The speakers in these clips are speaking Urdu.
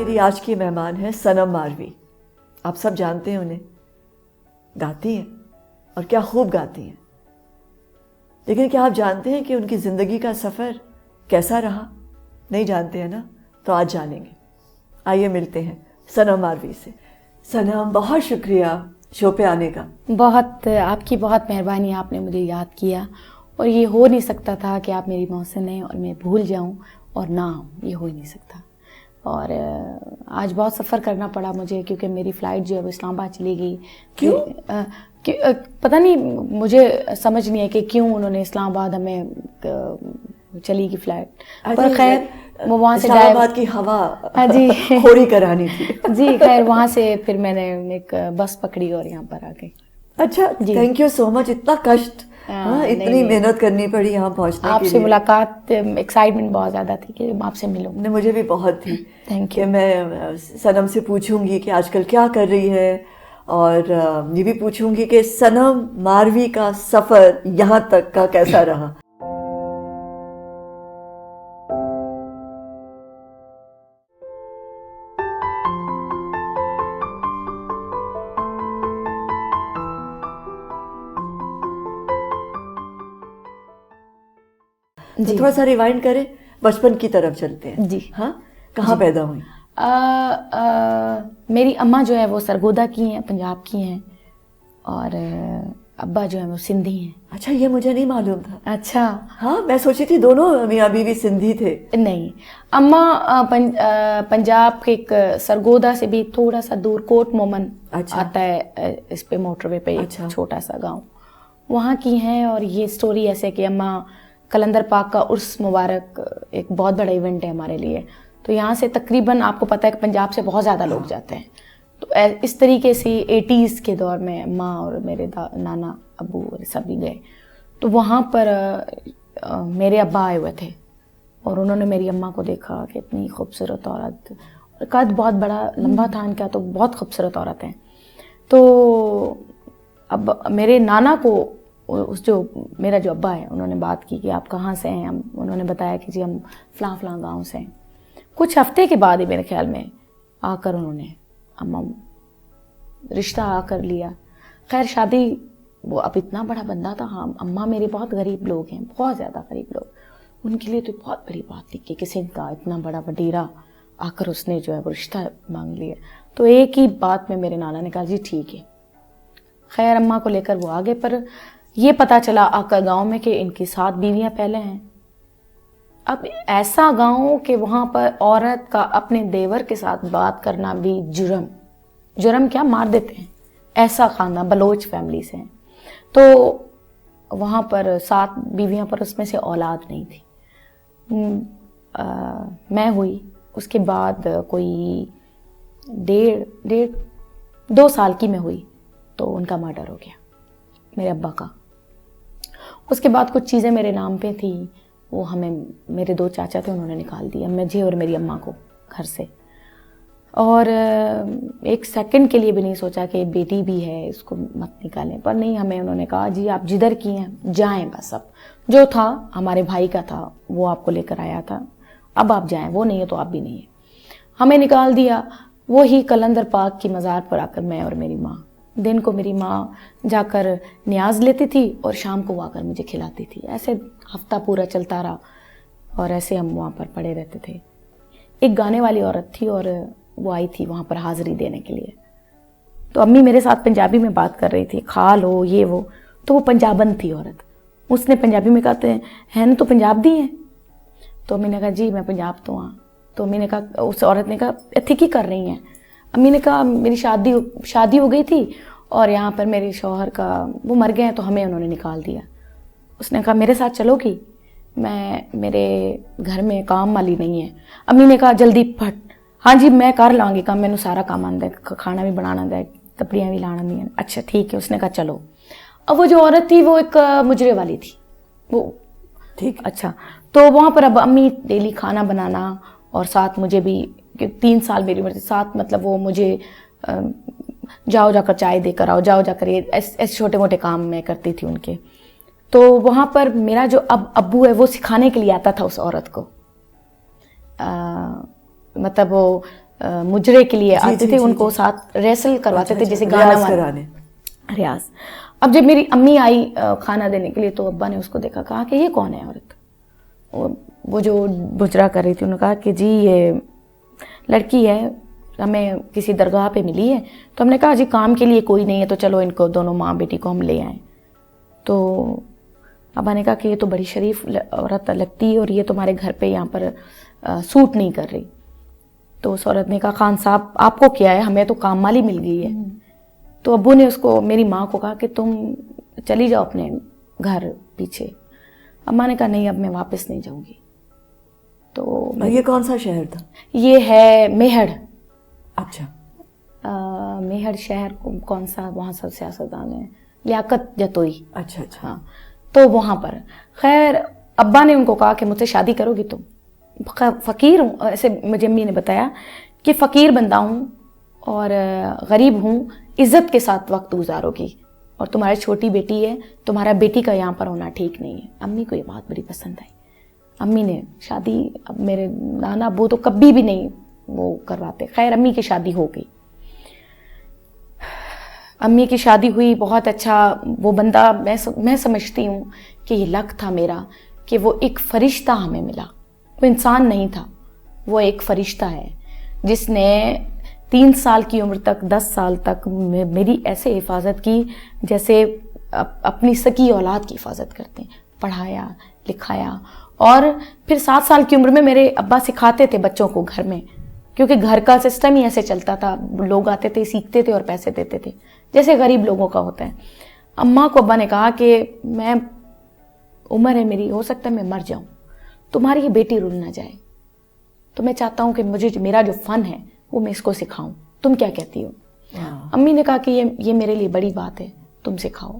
میری آج کی مہمان ہے صنم ماروی. آپ سب جانتے ہیں انہیں, گاتی ہیں اور کیا خوب گاتی ہیں. لیکن کیا آپ جانتے ہیں کہ ان کی زندگی کا سفر کیسا رہا؟ نہیں جانتے ہیں نا, تو آج جانیں گے. آئیے ملتے ہیں صنم ماروی سے. صنم, بہت شکریہ شو پہ آنے کا. بہت آپ کی بہت مہربانی, آپ نے مجھے یاد کیا, اور یہ ہو نہیں سکتا تھا کہ آپ میری محسن ہیں اور میں بھول جاؤں اور نہ آؤں, یہ ہو ہی نہیں سکتا. اور آج بہت سفر کرنا پڑا مجھے, کیونکہ میری فلائٹ جو ہے وہ اسلام آباد چلی گئی. کیوں؟ پتہ نہیں, مجھے سمجھ نہیں ہے کہ کیوں انہوں نے اسلام آباد ہمیں چلی گئی فلائٹ. پر خیر وہ وہاں سے اسلام آباد کی ہوا جی تھوڑی کرانی تھی. جی خیر, وہاں سے پھر میں نے ایک بس پکڑی اور یہاں پر آ گئی. اچھا, تھینک یو سو مچ. اتنا کشٹ, اتنی محنت کرنی پڑی یہاں پہنچنے کے لیے. آپ سے ملاقات, ایکسائٹمنٹ بہت زیادہ تھی کہ آپ سے ملوں. مجھے بھی بہت تھی تھینک کہ یو. میں صنم سے پوچھوں گی کہ آج کل کیا کر رہی ہے, اور یہ بھی پوچھوں گی کہ صنم ماروی کا سفر یہاں تک کا کیسا رہا. جی تھوڑا سا ریوائنڈ کریں, بچپن کی طرف چلتے ہیں. جی ہاں, کہاں پیدا ہوئی؟ میری اماں جو ہے وہ سرگودا کی ہیں, پنجاب کی ہیں, اور ابا جو ہے وہ سندھی ہیں. اچھا, یہ مجھے نہیں معلوم تھا. اچھا. ہاں, میں سوچی تھی دونوں میاں بیوی سندھی تھے. نہیں, اماں پنجاب کے ایک سرگودا سے بھی تھوڑا سا دور کوٹ مومن آتا ہے اس پہ موٹر وے پہ, ایک چھوٹا سا گاؤں, وہاں کی ہیں. اور یہ سٹوری ایسے کہ اماں کلندر پاک کا عرس مبارک ایک بہت بڑا ایونٹ ہے ہمارے لیے, تو یہاں سے تقریباً آپ کو پتہ ہے کہ پنجاب سے بہت زیادہ لوگ جاتے ہیں. تو اس طریقے سے 80s کے دور میں اماں اور میرے نانا ابو سبھی گئے. تو وہاں پر میرے ابا آئے ہوئے تھے, اور انہوں نے میری اماں کو دیکھا کہ اتنی خوبصورت عورت, قد بہت بڑا لمبا تھا ان کا, تو بہت خوبصورت عورت ہیں. تو اب میرے نانا کو میرا جو ابا ہے, انہوں نے بات کی کہ آپ کہاں سے ہیں. انہوں نے بتایا کہ جی ہم فلاں فلاں گاؤں سے ہیں. کچھ ہفتے کے بعد ہی میرے خیال میں آ کر انہوں نے رشتہ آ کر لیا. خیر شادی, وہ اب اتنا بڑا بندہ تھا. ہاں, اماں میرے بہت غریب لوگ ہیں, بہت زیادہ غریب لوگ. ان کے لیے تو بہت بڑی بات تھی کہ کسی کا اتنا بڑا وڈیرا آ کر اس نے جو ہے وہ رشتہ مانگ لیا. تو ایک ہی بات میں میرے نانا نے کہا جی ٹھیک ہے. خیر اماں کو لے کر وہ آگے, پر یہ پتہ چلا آ کر گاؤں میں کہ ان کی 7 بیویاں پہلے ہیں. اب ایسا گاؤں کہ وہاں پر عورت کا اپنے دیور کے ساتھ بات کرنا بھی جرم کیا, مار دیتے ہیں. ایسا خاندان بلوچ فیملی سے ہیں. تو وہاں پر 7 بیویاں پر اس میں سے اولاد نہیں تھی. میں ہوئی, اس کے بعد کوئی 2 سال کی میں ہوئی تو ان کا مرڈر ہو گیا, میرے ابا کا. اس کے بعد کچھ چیزیں میرے نام پہ تھیں, وہ ہمیں میرے 2 چاچا تھے, انہوں نے نکال دیا مجھے اور میری اماں کو گھر سے. اور ایک سیکنڈ کے لیے بھی نہیں سوچا کہ بیٹی بھی ہے, اس کو مت نکالیں. پر نہیں, ہمیں انہوں نے کہا جی آپ جدھر کی ہیں جائیں, بس اب جو تھا ہمارے بھائی کا تھا وہ آپ کو لے کر آیا تھا, اب آپ جائیں, وہ نہیں ہے تو آپ بھی نہیں ہیں. ہمیں نکال دیا. وہی کلندر پاک کی مزار پر آ کر میں اور میری ماں, دن کو میری ماں جا کر نیاز لیتی تھی اور شام کو وہ آ کر مجھے کھلاتی تھی. ایسے ہفتہ پورا چلتا رہا, اور ایسے ہم وہاں پر پڑے رہتے تھے. ایک گانے والی عورت تھی اور وہ آئی تھی وہاں پر حاضری دینے کے لیے. تو امی میرے ساتھ پنجابی میں بات کر رہی تھی, خال ہو یہ وہ, تو وہ پنجابن تھی عورت. اس نے پنجابی میں کہتے ہیں نا تو پنجاب دی ہیں. تو امی نے کہا جی میں پنجاب تو ہاں. تو امی نے کہا, اس عورت نے کہا اتھی کی کر رہی ہیں. امی نے کہا میری شادی ہو گئی تھی, اور یہاں پر میرے شوہر کا وہ مر گئے ہیں, تو ہمیں انہوں نے نکال دیا. اس نے کہا میرے ساتھ چلو گی, میرے گھر میں کام والی نہیں ہے. امی نے کہا جلدی پھٹ, ہاں جی میں کر لوں گی کام, مینوں سارا کام آندا ہے, کھانا بھی بنانا آندا ہے, کپڑیاں بھی لانا نہیں ہے. اچھا ٹھیک ہے. اس نے کہا چلو. اب وہ جو عورت تھی وہ ایک مجرے والی تھی, وہ ٹھیک. اچھا, تو وہاں پر اب امی ڈیلی کھانا بنانا, اور ساتھ مجھے بھی 3 سال میری عمر تھی, ساتھ مطلب وہ مجھے جاؤ جا کر چائے دے کر آؤ, جاؤ جا کر یہ ایسے چھوٹے موٹے کام میں کرتی تھی ان کے. تو وہاں پر میرا جو ابو ہے وہ سکھانے کے لیے آتا تھا اس عورت کو, مطلب وہ مجرے کے لیے آتے تھے, ان کو ساتھ ریسل کرواتے تھے, جیسے گانا کرانے, ریاض. اب جب میری امی آئی کھانا دینے کے لیے تو ابا نے اس کو دیکھا, کہا کہ یہ کون ہے عورت, وہ جو بجرا کر رہی تھی, انہوں نے کہا کہ جی یہ لڑکی ہے, ہمیں کسی درگاہ پہ ملی ہے. تو ہم نے کہا جی کام کے لیے کوئی نہیں ہے تو چلو ان کو دونوں ماں بیٹی کو ہم لے آئیں. تو ابا نے کہا کہ یہ تو بڑی شریف عورت لگتی ہے اور یہ تمہارے گھر پہ یہاں پر سوٹ نہیں کر رہی. تو اس عورت نے کہا خان صاحب آپ کو کیا ہے, ہمیں تو کام والی مل گئی ہے. تو ابو نے اس کو, میری ماں کو کہا کہ تم چلی جاؤ اپنے گھر پیچھے. اماں نے کہا نہیں اب میں واپس نہیں جاؤں گی. تو یہ کون سا شہر تھا؟ یہ ہے میہڑ. اچھا, میہڑ شہر کون سا, وہاں سب سیاستدان ہیں, لیاقت جتوئی. اچھا اچھا. ہاں تو وہاں پر خیر ابا نے ان کو کہا کہ مجھ سے شادی کرو گی تم, فقیر ہوں, ایسے مجھے امی نے بتایا کہ فقیر بندہ ہوں اور غریب ہوں, عزت کے ساتھ وقت گزارو گی, اور تمہاری چھوٹی بیٹی ہے, تمہارا بیٹی کا یہاں پر ہونا ٹھیک نہیں ہے. امی کو یہ بات بڑی پسند آئی. امی نے شادی, اب میرے نانا ابو تو کبھی بھی نہیں وہ کرواتے. خیر امی کی شادی ہو گئی, امی کی شادی ہوئی, بہت اچھا. وہ بندہ میں سمجھتی ہوں کہ یہ لک تھا میرا کہ وہ ایک فرشتہ ہمیں ملا. وہ انسان نہیں تھا, وہ ایک فرشتہ ہے جس نے 3 سال کی عمر تک 10 سال تک میری ایسے حفاظت کی جیسے اپنی سکی اولاد کی حفاظت کرتے ہیں. پڑھایا لکھایا, اور پھر 7 سال کی عمر میں میرے ابا سکھاتے تھے بچوں کو گھر میں, کیونکہ گھر کا سسٹم ہی ایسے چلتا تھا. لوگ آتے تھے, سیکھتے تھے اور پیسے دیتے تھے, جیسے غریب لوگوں کا ہوتا ہے. اماں کو ابا نے کہا کہ میں, عمر ہے میری, ہو سکتا ہے میں مر جاؤں, تمہاری یہ بیٹی رل نہ جائے, تو میں چاہتا ہوں کہ مجھے میرا جو فن ہے وہ میں اس کو سکھاؤں, تم کیا کہتی ہو؟ امی نے کہا کہ یہ میرے لیے بڑی بات ہے, تم سکھاؤ.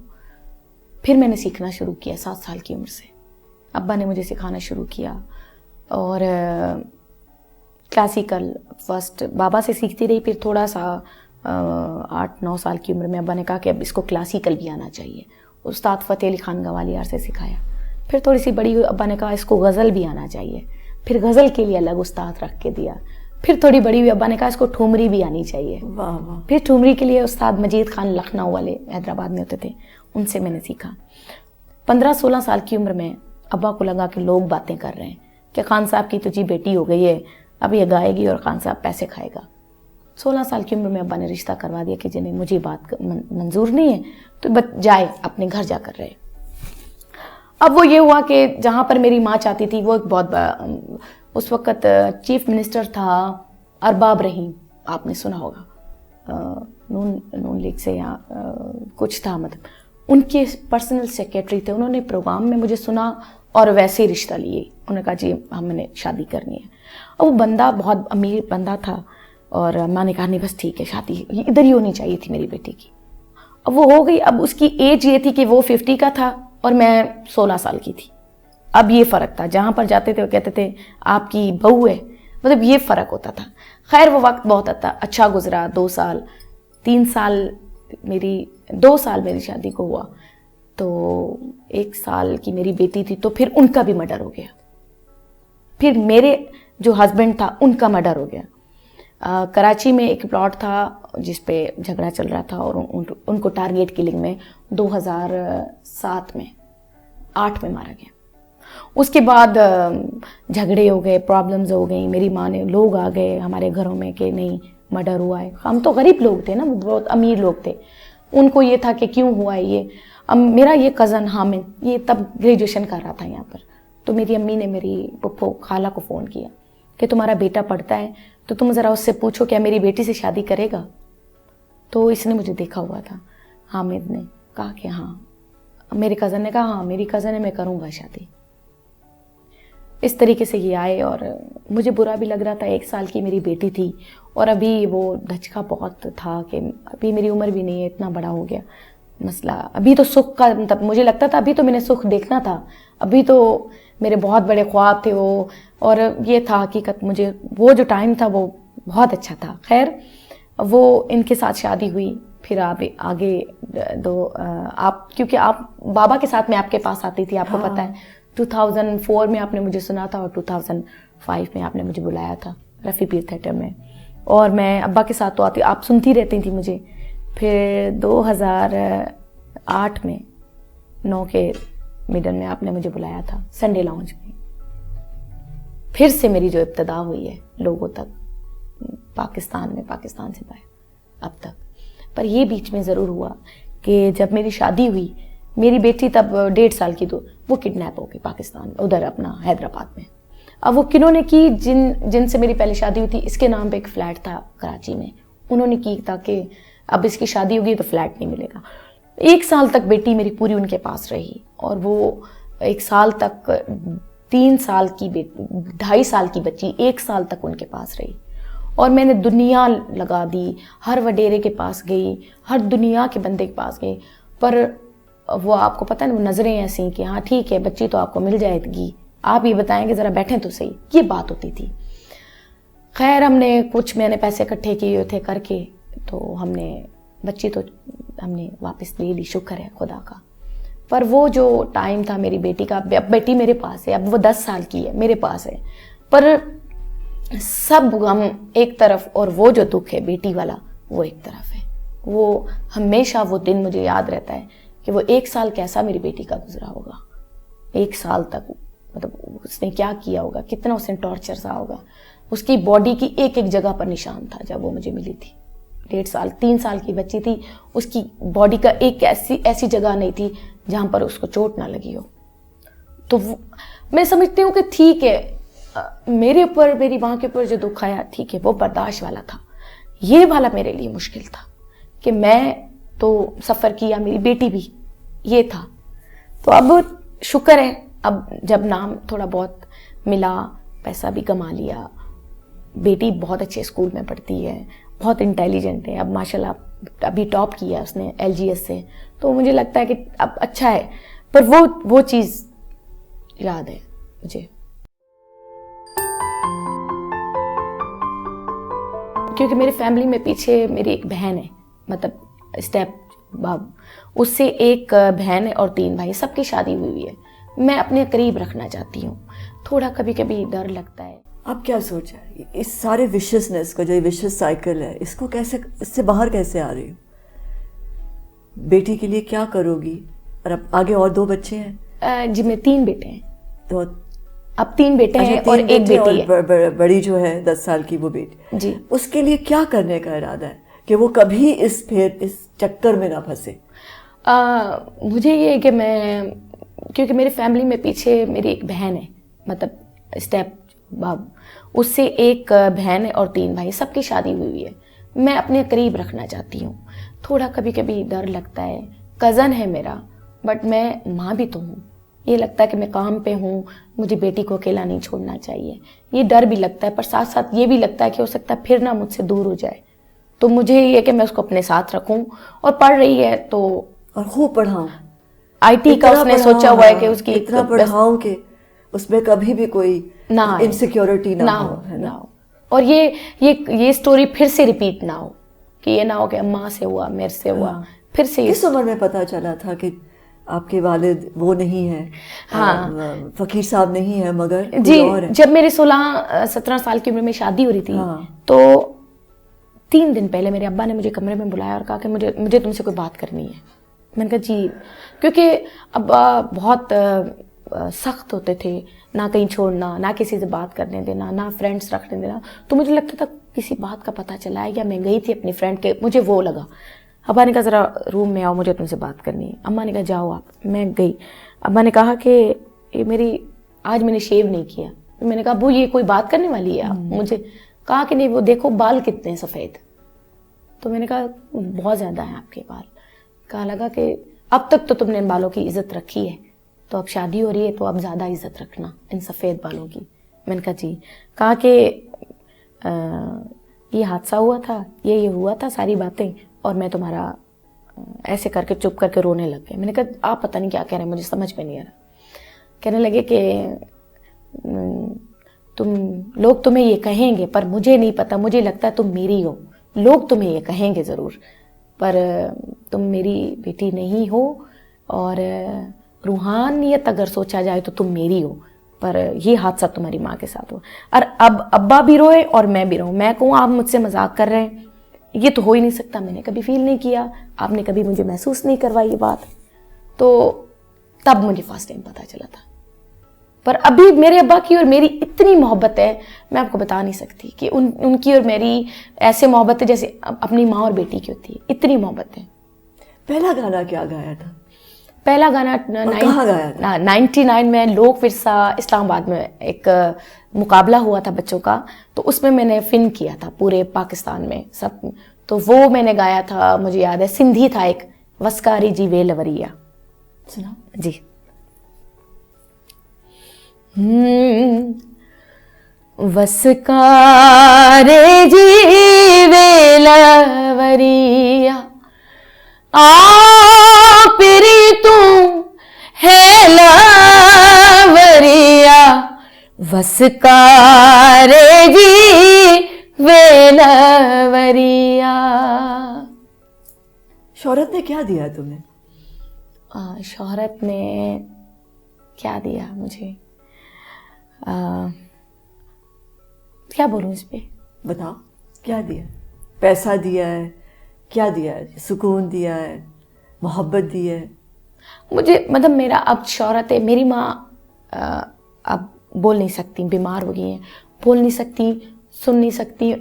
پھر میں نے سیکھنا شروع کیا 7 سال کی عمر سے. ابا نے مجھے سکھانا شروع کیا, اور کلاسیکل فرسٹ بابا سے سیکھتی رہی. پھر تھوڑا سا 8-9 سال کی عمر میں ابا نے کہا کہ اب اس کو کلاسیکل بھی آنا چاہیے. استاد فتح علی خان گوالیار سے سکھایا. پھر تھوڑی سی بڑی ہوئی, ابا نے کہا اس کو غزل بھی آنا چاہیے. پھر غزل کے لیے الگ استاد رکھ کے دیا. پھر تھوڑی بڑی ہوئی, ابا نے کہا اس کو ٹھومری بھی آنی چاہیے. پھر ٹھومری کے لیے استاد مجید خان لکھنؤ والے حیدرآباد میں ہوتے تھے, ان سے میں نے سیکھا. 15-16 سال کی عمر میں ابا کو لگا کہ لوگ باتیں کر رہے ہیں کہ خان صاحب کی تو جی بیٹی ہو گئی ہے, اب یہ گائے گی اور خان صاحب پیسے کھائے گا. 16 سال کی عمر میں ابا نے رشتہ کروا دیا کہ جنہیں مجھے بات منظور نہیں ہے تو جائے اپنے گھر جا کر رہے. اب وہ یہ ہوا کہ جہاں پر میری ماں چاہتی تھی, وہ ایک بہت اس وقت چیف منسٹر تھا ارباب رحیم, آپ نے سنا ہوگا, نون لیگ سے یا کچھ تھا, مطلب ان کے پرسنل سیکریٹری تھے. انہوں نے پروگرام میں مجھے سنا اور ویسے ہی رشتہ لیے. انہوں نے کہا جی ہم نے شادی کرنی ہے. اور وہ بندہ بہت امیر بندہ تھا, اور ماں نے کہا نہیں بس ٹھیک ہے, شادی ادھر ہی ہونی چاہیے تھی میری بیٹی کی. اب وہ ہو گئی. اب اس کی ایج یہ تھی کہ وہ 50 کا تھا اور میں 16 سال کی تھی. اب یہ فرق تھا, جہاں پر جاتے تھے وہ کہتے تھے آپ کی بہو ہے, مطلب یہ فرق ہوتا تھا. خیر وہ وقت بہت اچھا گزرا. 2 سال 3 سال میری 2 سال میری شادی کو ہوا, تو 1 سال کی میری بیٹی تھی, تو پھر ان کا بھی مرڈر ہو گیا. پھر میرے جو ہسبینڈ تھا ان کا مرڈر ہو گیا. کراچی میں ایک پلاٹ تھا جس پہ جھگڑا چل رہا تھا, اور ان کو ٹارگیٹ کلنگ میں 2007 میں 8 میں مارا گیا. اس کے بعد جھگڑے ہو گئے, پرابلمز ہو گئیں. میری ماں نے, لوگ آ گئے ہمارے گھروں میں کہ نہیں مرڈر ہوا ہے. ہم تو غریب لوگ تھے نا, وہ بہت امیر لوگ تھے. ان کو یہ تھا کہ کیوں ہوا ہے یہ. میرا یہ کزن حامد یہ تب گریجویشن کر رہا تھا یہاں پر, تو میری امی نے میری پپھو خالہ کو فون کیا کہ تمہارا بیٹا پڑھتا ہے تو تم ذرا اس سے پوچھو کیا میری بیٹی سے شادی کرے گا. تو اس نے مجھے دیکھا ہوا تھا, حامد نے کہا کہ ہاں. میرے کزن نے کہا ہاں میری کزن ہے, میں کروں گا شادی. اس طریقے سے یہ آئے, اور مجھے برا بھی لگ رہا تھا. 1 سال کی میری بیٹی تھی, اور ابھی وہ دھچکا بہت تھا کہ ابھی میری عمر بھی نہیں ہے, اتنا بڑا ہو گیا مسئلہ. ابھی تو سکھ کا, مطلب مجھے لگتا تھا ابھی تو میں نے سکھ دیکھنا تھا, ابھی تو میرے بہت بڑے خواب تھے وہ, اور یہ تھا حقیقت. مجھے وہ جو ٹائم تھا وہ بہت اچھا تھا. خیر وہ ان کے ساتھ شادی ہوئی. پھر آپ آگے آپ, کیونکہ آپ بابا کے ساتھ میں آپ کے پاس آتی تھی, آپ کو پتہ ہے 2004 میں آپ نے مجھے سنا تھا, اور 2005 میں آپ نے مجھے بلایا تھا رفیع پیر تھیٹر میں. اور میں ابا کے ساتھ تو آتی, آپ سنتی رہتی تھی مجھے. پھر 2008 میں 9 کے مڈل میں آپ نے مجھے بلایا تھا سنڈے لاؤنج میں. پھر سے میری جو ابتدا ہوئی ہے لوگوں تک پاکستان میں, پاکستان سے باہر اب تک. پر یہ بیچ میں ضرور ہوا کہ جب میری شادی ہوئی, میری بیٹی تب 1.5 سال کی, تو وہ کڈنیپ ہو گئی پاکستان, ادھر اپنا حیدرآباد میں. اب وہ کنہوں نے کی, جن سے میری پہلے شادی ہوئی تھی. اس کے نام پہ ایک فلیٹ تھا کراچی میں, انہوں نے کی تاکہ اب اس کی شادی ہوگی تو فلیٹ نہیں ملے گا. 1 سال تک بیٹی میری پوری ان کے پاس رہی, اور وہ 1 سال تک 3 سال کی 2.5 سال کی بچی 1 سال تک ان کے پاس رہی. اور میں نے دنیا لگا دی, ہر وڈیرے کے پاس گئی, ہر دنیا کے بندے کے پاس گئی, پر وہ آپ کو پتہ ہے وہ نظریں ایسی کہ ہاں ٹھیک ہے بچی تو آپ کو مل جائے گی, آپ یہ بتائیں کہ ذرا بیٹھیں تو صحیح, یہ بات ہوتی تھی. خیر ہم نے میں نے پیسے اکٹھے کیے تھے کر کے, تو ہم نے بچی تو ہم نے واپس لے لی, شکر ہے خدا کا. پر وہ جو ٹائم تھا میری بیٹی کا, اب بیٹی میرے پاس ہے, اب وہ 10 سال کی ہے, میرے پاس ہے, پر سب غم ایک طرف اور وہ جو دکھ ہے بیٹی والا وہ ایک طرف ہے. وہ ہمیشہ وہ دن مجھے یاد رہتا ہے کہ وہ 1 سال کیسا میری بیٹی کا گزرا ہوگا. 1 سال تک مطلب اس نے کیا کیا ہوگا, کتنا اس نے ٹارچر سا ہوگا. اس کی باڈی کی ایک جگہ پر نشان تھا جب وہ مجھے ملی تھی. 1.5 سال 3 سال کی بچی تھی, اس کی باڈی کا ایک ایسی جگہ نہیں تھی جہاں پر اس کو چوٹ نہ لگی ہو. تو میں سمجھتی ہوں کہ ٹھیک ہے, میرے اوپر میری ماں کے اوپر جو دکھ آیا ٹھیک ہے وہ برداشت والا تھا. یہ والا میرے لیے مشکل تھا کہ میں تو سفر کیا, میری بیٹی بھی, یہ تھا. تو اب شکر ہے, اب جب نام تھوڑا بہت ملا, پیسہ بھی کما لیا, بیٹی بہت اچھے اسکول میں پڑھتی ہے, بہت انٹیلیجنٹ ہے, اب ماشاءاللہ ابھی ٹاپ کیا اس نے LGS سے, تو مجھے لگتا ہے کہ اب اچھا ہے. پر وہ چیز یاد ہے مجھے, کیونکہ میری فیملی میں پیچھے میری ایک بہن ہے, مطلب اسٹیپ باب, اس سے ایک بہن ہے اور 3 بھائی, سب کی شادی ہوئی ہے. میں اپنے قریب رکھنا چاہتی ہوں, تھوڑا کبھی کبھی ڈر لگتا ہے. اب کیا سوچا اس سارے وشسنس کا, جو وشس سائیکل ہے, اس کو کیسے, اس سے باہر کیسے آ رہی ہو؟ بیٹی کے لیے کیا کرو گی؟ اور اب آگے اور 2 بچے ہیں؟ جی میں 3 بیٹے ہیں. تو اب 3 بیٹے ہیں اور ایک بیٹی ہے. بڑی جو ہے 10 سال کی وہ بیٹی, جی اس کے لیے کیا کرنے کا ارادہ ہے کہ وہ کبھی اس چکر میں نہ پھنسے؟ مجھے یہ ہے کہ میں, کیونکہ میری فیملی میں پیچھے میری ایک بہن ہے, مطلب اسٹیپ باب, اس سے ایک بہن ہے اور 3 بھائی, سب کی شادی ہوئی ہے. میں اپنے قریب رکھنا چاہتی ہوں, تھوڑا کبھی کبھی ڈر لگتا ہے. کزن ہے میرا, بٹ میں ماں بھی تو ہوں, یہ لگتا ہے کہ میں کام پہ ہوں, مجھے بیٹی کو اکیلا نہیں چھوڑنا چاہیے, یہ ڈر بھی لگتا ہے. پر ساتھ ساتھ یہ بھی لگتا ہے کہ ہو سکتا ہے پھر نہ مجھ سے دور ہو جائے, تو مجھے یہ ہے کہ میں اس کو اپنے ساتھ رکھوں. اور پڑھ رہی ہے تو, اور خوب پڑھاؤں, IT کا اس نے سوچا ہوا ہے کہ اس کی اتنا پڑھاؤں کہ اس میں کبھی بھی کوئی انسیکیورٹی نہ ہو. اور یہ سٹوری پھر سے ریپیٹ نہ ہو, کہ یہ نہ ہو کہ اماں سے ہوا, میرے سے ہوا. پھر سے کس عمر میں پتہ چلا تھا کہ آپ کے والد وہ نہیں ہیں, فقیر صاحب نہیں ہیں, مگر جی جب میرے 16-17 سال کی عمر میں شادی ہو رہی تھی, تو 3 دن پہلے میرے ابا نے مجھے کمرے میں بلایا اور کہا کہ مجھے تم سے کوئی بات کرنی ہے. میں نے کہا جی, کیونکہ ابا بہت سخت ہوتے تھے, نہ کہیں چھوڑنا, نہ کسی سے بات کرنے دینا, نہ فرینڈس رکھنے دینا. تو مجھے لگتا تھا کسی بات کا پتہ چلا ہے, یا میں گئی تھی اپنی فرینڈ کے, مجھے وہ لگا. ابا نے کہا ذرا روم میں آؤ, مجھے تم سے بات کرنی ہے. اماں نے کہا جاؤ آپ. میں گئی. ابا نے کہا کہ یہ آج میں نے شیو نہیں کیا. میں نے کہا ابو یہ کوئی بات کرنے والی ہے آپ مجھے؟ کہا کہ نہیں, وہ دیکھو بال کتنے ہیں سفید. تو میں نے کہا بہت زیادہ ہیں آپ کے بال. کہا لگا کہ اب تک تو تم نے ان بالوں کی عزت رکھی ہے, تو اب شادی ہو رہی ہے تو اب زیادہ عزت رکھنا ان سفید بالوں کی. میں نے کہا جی. کہا کہ یہ حادثہ ہوا تھا, یہ ہوا تھا ساری باتیں, اور میں تمہارا ایسے کر کے چپ کر کے رونے لگ گئے. میں نے کہا آپ پتہ نہیں کیا کہہ رہے ہیں, مجھے سمجھ میں نہیں آ رہا. کہنے لگے کہ لوگ تمہیں یہ کہیں گے, پر مجھے نہیں پتہ, مجھے لگتا ہے تم میری ہو. لوگ تمہیں یہ کہیں گے ضرور, پر تم میری بیٹی نہیں ہو, اور روحانیت اگر سوچا جائے تو تم میری ہو. پر یہ حادثہ تمہاری ماں کے ساتھ ہوا. اور اب ابا بھی روئے اور میں بھی رہوں, میں کہوں آپ مجھ سے مذاق کر رہے ہیں, یہ تو ہو ہی نہیں سکتا, میں نے کبھی فیل نہیں کیا, آپ نے کبھی مجھے محسوس نہیں کروائی یہ بات. تو تب مجھے فرسٹ ٹائم پتہ چلا تھا. پر ابھی میرے ابا کی اور میری اتنی محبت ہے, میں آپ کو بتا نہیں سکتی کہ ان کی اور میری ایسے محبت ہے جیسے اپنی ماں اور بیٹی کی ہوتی ہے, اتنی محبت ہے. پہلا گانا کیا گایا تھا؟ پہلا گانا کہاں گایا تھا؟ 99 میں لوک ورثہ اسلام آباد میں ایک مقابلہ ہوا تھا بچوں کا, تو اس میں نے فن کیا تھا پورے پاکستان میں سب, تو وہ میں نے گایا تھا, مجھے یاد ہے سندھی تھا ایک, وسکاری جی ویلوریا. سنا جی. وسکارے جی ویلوریا پری تم ہے لاوریا, وسکارے جی ویلوریا. شہرت نے کیا دیا تمہیں؟ شہرت نے کیا دیا مجھے, کیا بولوں اس پہ؟ بتاؤ کیا دیا؟ پیسہ دیا ہے, کیا دیا ہے؟ سکون دیا ہے, محبت دی ہے؟ مجھے مطلب میرا اب شہرت ہے, میری ماں اب بول نہیں سکتی, بیمار ہو گئی ہیں, بول نہیں سکتی, سن نہیں سکتی,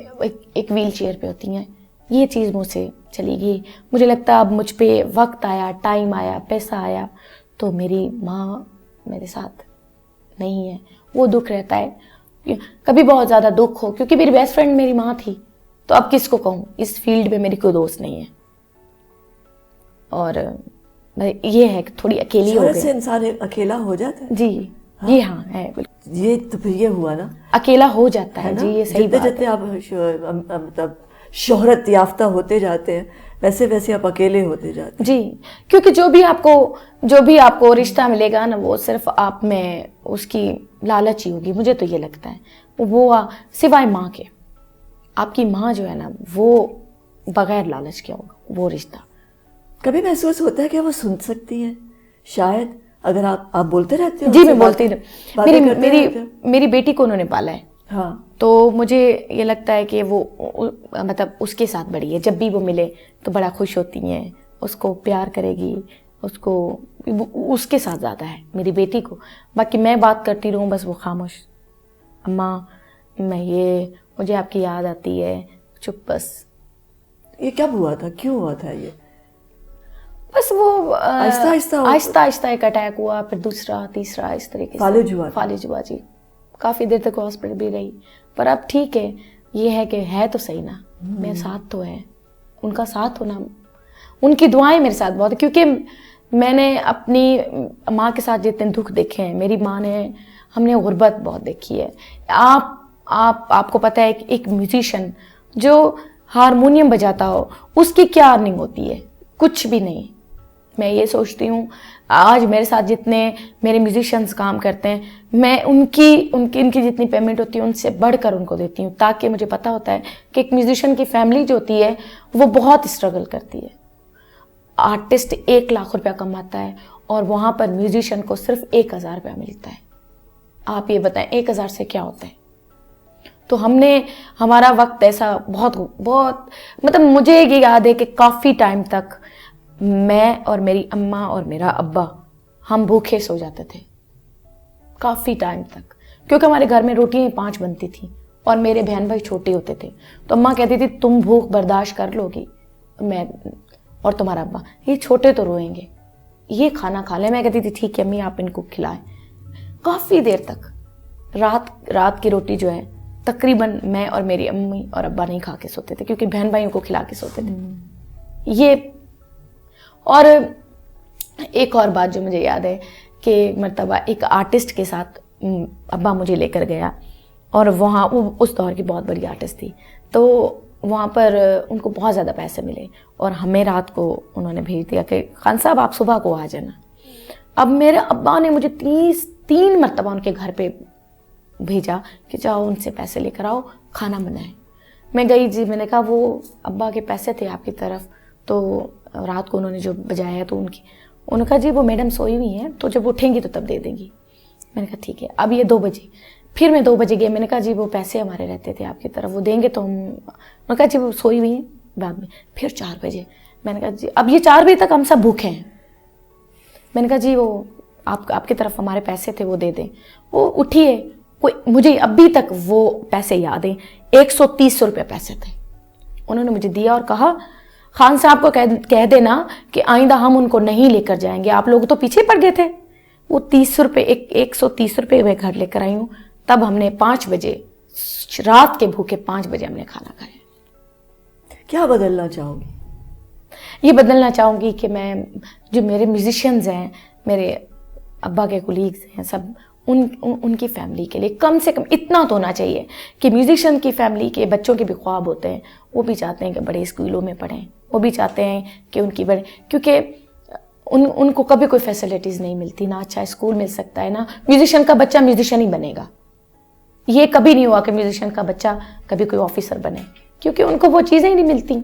ایک ویل چیئر پہ ہوتی ہیں. یہ چیز مجھ سے چلی گئی. مجھے لگتا اب مجھ پہ وقت آیا, ٹائم آیا, پیسہ آیا, تو میری ماں میرے ساتھ نہیں ہے. وہ دکھ رہتا ہے, کبھی بہت زیادہ دکھ ہو, کیونکہ میری بیسٹ فرینڈ میری ماں تھی, تو اب کس کو کہوں, اس فیلڈ میں میری کوئی دوست نہیں ہے. اور یہ ہے کہ تھوڑی اکیلی ہو گئی. سے انسان اکیلا ہو جاتا ہے. جی یہ ہاں ہے, یہ تو پھر یہ ہوا نا, اکیلا ہو جاتا ہے. جی یہ صحیح بات ہے. جتنے آپ مطلب شہرت یافتہ ہوتے جاتے ہیں ویسے ویسے آپ اکیلے ہوتے جاتے ہیں. جی کیونکہ جو بھی آپ کو رشتہ ملے گا نا, وہ صرف آپ میں اس کی لالچ ہی ہوگی. مجھے تو یہ لگتا ہے وہ سوائے ماں کے, آپ کی ماں جو ہے نا وہ بغیر لالچ کے ہوگا وہ رشتہ. کبھی محسوس ہوتا ہے کہ وہ سن سکتی ہیں شاید, اگر آپ بولتے رہتے ہو؟ جی میں بولتی رہتی. میری بیٹی کو انہوں نے پالا ہے, ہاں, تو مجھے یہ لگتا ہے کہ وہ مطلب اس کے ساتھ بڑی ہے, جب بھی وہ ملے تو بڑا خوش ہوتی ہیں, اس کو پیار کرے گی, اس کے ساتھ زیادہ ہے میری بیٹی کو. باقی میں بات کرتی رہوں بس وہ خاموش, اماں مجھے آپ کی یاد آتی ہے, چپ بس. یہ کب ہوا تھا, کیوں ہوا تھا یہ؟ بس وہ آہستہ آہستہ ایک اٹیک ہوا, پھر دوسرا, تیسرا, اس طریقے سے فالج ہوا. جی کافی دیر تک ہاسپٹل بھی رہی, پر اب ٹھیک ہے. یہ ہے کہ ہے تو صحیح نا, میرے ساتھ تو ہے, ان کا ساتھ ہونا, ان کی دعائیں میرے ساتھ بہت ہے. کیونکہ میں نے اپنی ماں کے ساتھ جتنے دکھ دیکھے ہیں, میری ماں نے, ہم نے غربت بہت دیکھی ہے. آپ کو پتہ ہے ایک میوزیشین جو ہارمونیم بجاتا ہو, اس کی کیا ارننگ ہوتی ہے؟ کچھ بھی نہیں. میں یہ سوچتی ہوں آج میرے ساتھ جتنے میرے میوزیشینز کام کرتے ہیں, میں ان کی جتنی پیمنٹ ہوتی ہے ان سے بڑھ کر ان کو دیتی ہوں, تاکہ مجھے پتہ ہوتا ہے کہ ایک میوزیشین کی فیملی جو ہوتی ہے وہ بہت اسٹرگل کرتی ہے. آرٹسٹ 1 لاکھ روپیہ کماتا ہے اور وہاں پر میوزیشین کو صرف 1000 روپیہ ملتا ہے. آپ یہ بتائیں 1000 سے کیا ہوتا ہے؟ تو ہمارا وقت ایسا بہت مطلب مجھے یہ یاد ہے کہ کافی ٹائم تک میں اور میری اماں اور میرا ابا ہم بھوکے سو جاتے تھے, کافی ٹائم تک, کیونکہ ہمارے گھر میں روٹیاں 5 بنتی تھیں اور میرے بہن بھائی چھوٹے ہوتے تھے. تو اماں کہتی تھی تم بھوک برداشت کر لو گی, میں اور تمہارا ابا یہ چھوٹے تو روئیں گے, یہ کھانا کھا لیں. میں کہتی تھی ٹھیک ہے امی آپ ان کو کھلائیں. کافی دیر تک رات کی روٹی جو ہے تقریباً میں اور میری امی اور ابا نہیں کھا کے سوتے تھے, کیونکہ بہن بھائیوں کو کھلا کے سوتے تھے. یہ اور ایک اور بات جو مجھے یاد ہے کہ مرتبہ ایک آرٹسٹ کے ساتھ ابا مجھے لے کر گیا, اور وہاں وہ اس دور کی بہت بڑی آرٹسٹ تھی, تو وہاں پر ان کو بہت زیادہ پیسے ملے, اور ہمیں رات کو انہوں نے بھیج دیا کہ خان صاحب آپ صبح کو آ جانا. اب میرے ابا نے مجھے 3 مرتبہ ان کے گھر پہ بھیجا کہ جاؤ ان سے پیسے لے کر آؤ, کھانا بنائیں. میں گئی, جی میں نے کہا وہ ابا کے پیسے تھے آپ کی طرف, تو رات کو انہوں نے جو بجایا تو انہوں نے کہا جی وہ میڈم سوئی ہوئی ہیں, تو جب اٹھیں گی تو تب دے دیں گی. میں نے کہا ٹھیک ہے. اب یہ 2 بجے, پھر میں 2 بجے گئی. میں نے کہا جی وہ پیسے ہمارے رہتے تھے آپ کی طرف, وہ دیں گے تو ہم. میں نے کہا جی وہ سوئی ہوئی ہیں بعد میں. پھر 4 بجے میں نے کہا جی اب یہ 4 بجے تک ہم سب بھوکے ہیں. میں نے کہا جی وہ آپ کی طرف ہمارے پیسے تھے وہ دے دیں. وہ اٹھی ہے, کوئی مجھے ابھی تک وہ پیسے یاد ہیں, 130 روپے پیسے تھے. انہوں نے مجھے دیا اور کہا خان صاحب کو کہہ دینا کہ آئندہ ہم ان کو نہیں لے کر جائیں گے, آپ لوگ تو پیچھے پڑ گئے تھے. وہ 30 روپے 130 روپے میں گھر لے کر آئی ہوں. تب ہم نے 5 بجے رات کے بھوکے 5 بجے ہم نے کھانا کھایا. کیا بدلنا چاہو گی؟ یہ بدلنا چاہوں گی کہ میں جو میرے میوزیشینز ہیں, میرے ابا کے کولیگز ہیں, سب ان کی فیملی کے لیے کم سے کم اتنا تو ہونا چاہیے کہ میوزیشین کی فیملی کے بچوں کے بھی خواب ہوتے ہیں. وہ بھی چاہتے ہیں کہ بڑے اسکولوں میں پڑھیں, وہ بھی چاہتے ہیں کہ ان کی بڑے, کیونکہ ان کو کبھی کوئی فیسلٹیز نہیں ملتی, نہ اچھا اسکول مل سکتا ہے, نہ میوزیشین کا بچہ میوزیشین ہی بنے گا. یہ کبھی نہیں ہوا کہ میوزیشین کا بچہ کبھی کوئی آفیسر بنے, کیونکہ ان کو وہ چیزیں ہی نہیں ملتی.